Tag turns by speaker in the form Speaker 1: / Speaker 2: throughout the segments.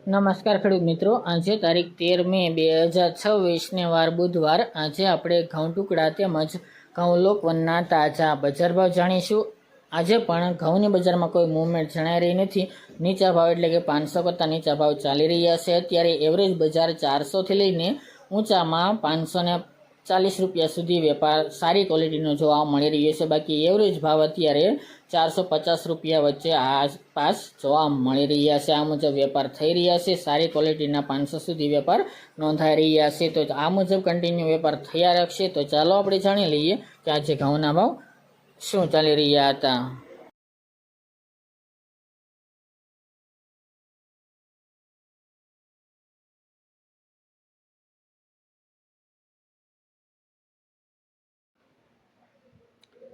Speaker 1: નમસ્કાર ખેડૂત મિત્રો, આજે તારીખ 13 મે 2026 વાર બુધવાર. આજે આપણે ઘઉં ટુકડા તેમજ ઘઉં લોકવનના તાજા બજાર ભાવ જાણીશું. આજે પણ ઘઉંની બજારમાં કોઈ મૂવમેન્ટ જણાઈ રહી નથી. નીચા ભાવ એટલે કે 500 કરતાં નીચા ભાવ ચાલી રહ્યા છે. અત્યારે એવરેજ બજાર 400થી લઈને ઊંચામાં 540 રૂપિયા સુધી વેપાર સારી ક્વોલિટીનો જોવા મળી રહ્યો છે. બાકી એવરેજ ભાવ અત્યારે 450 રૂપિયા વચ્ચે આસપાસ જોવા મળી રહ્યા છે. આ મુજબ વેપાર થઈ રહ્યા છે. સારી ક્વોલિટીના 500 સુધી વેપાર નોંધાઈ રહ્યા છે. તો આ મુજબ કન્ટિન્યુ વેપાર થયા રાખશે. તો ચાલો આપણે જાણી લઈએ કે આજે ઘઉંના ભાવ શું ચાલી રહ્યા હતા.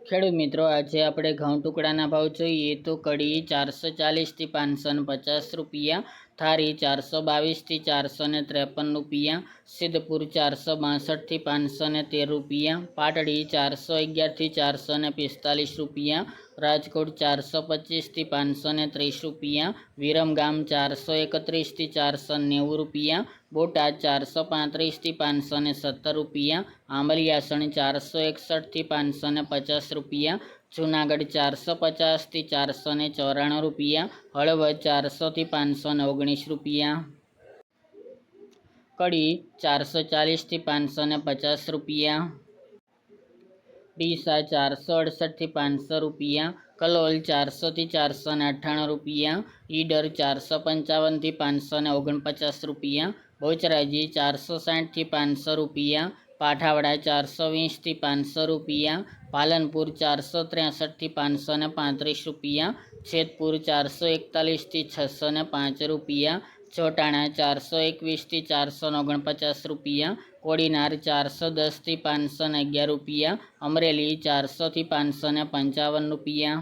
Speaker 1: ખેડૂત મિત્રો, આજે આપણે ઘઉં ટુકડાના ભાવ જોઈએ તો કડી 440થી 550 રૂપિયા, થારી 422થી 453 રૂપિયા, સિદ્ધપુર 462થી 513 રૂપિયા, પાટડી 411થી 445 રૂપિયા, રાજકોટ 425થી 530 રૂપિયા, વિરમગામ 431થી 490 રૂપિયા, બોટાદ 435થી 517 રૂપિયા, આંબલિયાસણ 461થી 550 રૂપિયા, જૂનાગઢ 450થી 494 રૂપિયા, હળવદ 400થી 519 રૂપિયા, કડી 440થી 550 રૂપિયા, ડીસા 468થી 500 રૂપિયા, કલોલ 400થી 498 રૂપિયા, ઈડર 455થી 549 રૂપિયા, બોચરાજી 460થી 500 રૂપિયા, પાઠાવડા 420થી 500 રૂપિયા, પાલનપુર 463થી 535 રૂપિયા, જેતપુર 441થી 605 રૂપિયા, ચોટાણા 421થી 449 રૂપિયા, કોડીનાર 410થી 511 રૂપિયા, અમરેલી 400થી 555 રૂપિયા,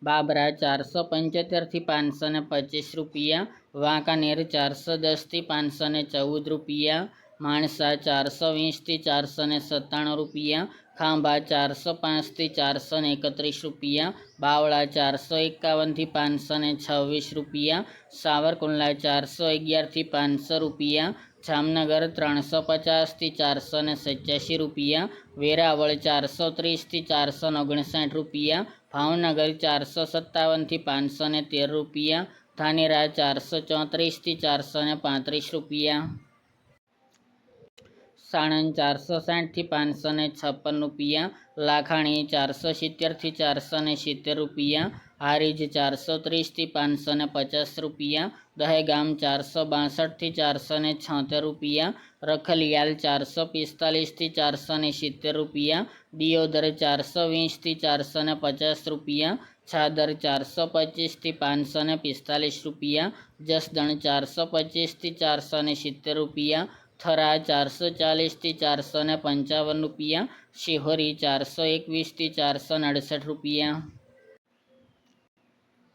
Speaker 1: બાબરા 475થી 525 રૂપિયા, વાંકાનેર 410થી 514 રૂપિયા, માણસા 420થી 497 રૂપિયા, ખાંભા 405થી 431 રૂપિયા, બાવળા 451થી 526 રૂપિયા, સાવરકુંડલા 411થી 500 રૂપિયા, જામનગર 350થી 487 રૂપિયા, વેરાવળ 430થી 459 રૂપિયા, ભાવનગર 457થી 513 રૂપિયા, ધાનેરા 434થી 435 રૂપિયા, સાણંદ 460થી 556 રૂપિયા, લાખાણી 470થી 470 રૂપિયા, હારીજ 430થી 550 રૂપિયા, દહેગામ 462થી 476 રૂપિયા, રખલિયાલ 445થી 470 રૂપિયા, દિયોદર 420થી 450 રૂપિયા, છાદર 425થી 545 રૂપિયા, જસદણ 425થી 470 રૂપિયા, થરા 440થી 455 રૂપિયા, શિહોરી 421થી 468 રૂપિયા,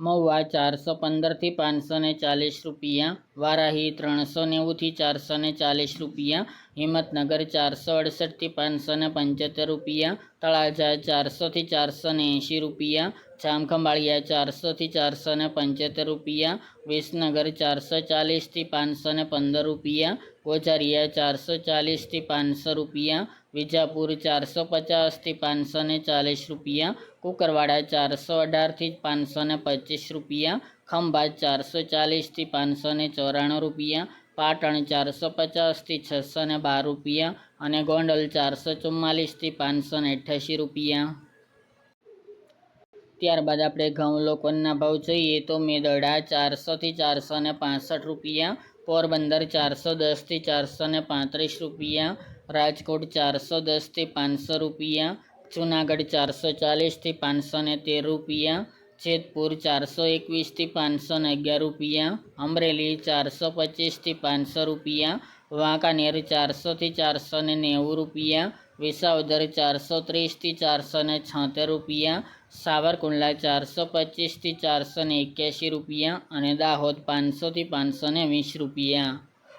Speaker 1: મહુવા 415થી 540 રૂપિયા, વારાહી 390થી 440 રૂપિયા, હિંમતનગર 468થી 575 રૂપિયા, તળાજા 400થી 480 રૂપિયા, જામખંભાળિયા 400થી 475 રૂપિયા, વિસનગર 440થી 515 રૂપિયા, ગોઝારિયા 440થી 500 રૂપિયા, વિજાપુર 450થી 540 રૂપિયા, કુકરવાડા 418થી 525 રૂપિયા, ખંભાત 440થી 594 રૂપિયા, પાટણ 450થી 612 રૂપિયા અને ગોંડલ 444થી 588 રૂપિયા. ત્યારબાદ આપણે ઘઉં લોકવનના ભાવ જોઈએ તો મેદરડા 400થી 465 રૂપિયા, પોરબંદર 410થી 435 રૂપિયા, રાજકોટ 410થી 500 રૂપિયા, જૂનાગઢ 440થી 513 રૂપિયા, જેતપુર 421થી 511 રૂપિયા, અમરેલી 425થી 500 રૂપિયા, વાંકાનેર 400થી 490 રૂપિયા, વિસાવદર 430થી 476 રૂપિયા, સાવરકુંડલા 425થી 481 રૂપિયા અને દાહોદ 500થી 520 રૂપિયા.